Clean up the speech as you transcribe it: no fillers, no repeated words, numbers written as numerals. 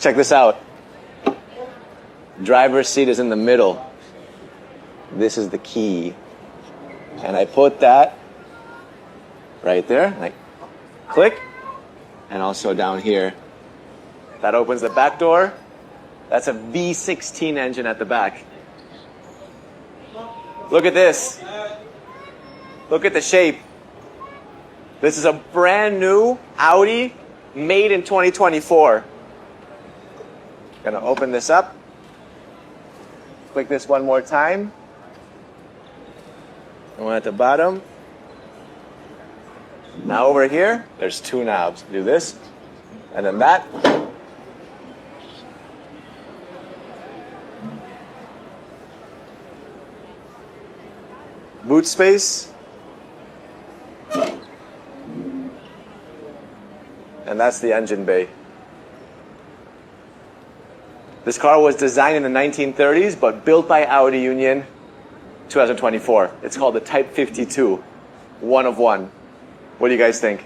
Check this out. Driver's seat is in the middle. This is the key. And I put that right there, like click, and also down here. That opens the back door. That's a V16 engine at the back. Look at this. Look at the shape. This is a brand new Audi made in 2024. Gonna open this up. Click this one more time. And one at the bottom. Now over here, there's two knobs. Do this, and then that. Boot space. And that's the engine bay. This car was designed in the 1930s, but built by Audi Union 2024. It's called the Type 52, one of one. What do you guys think?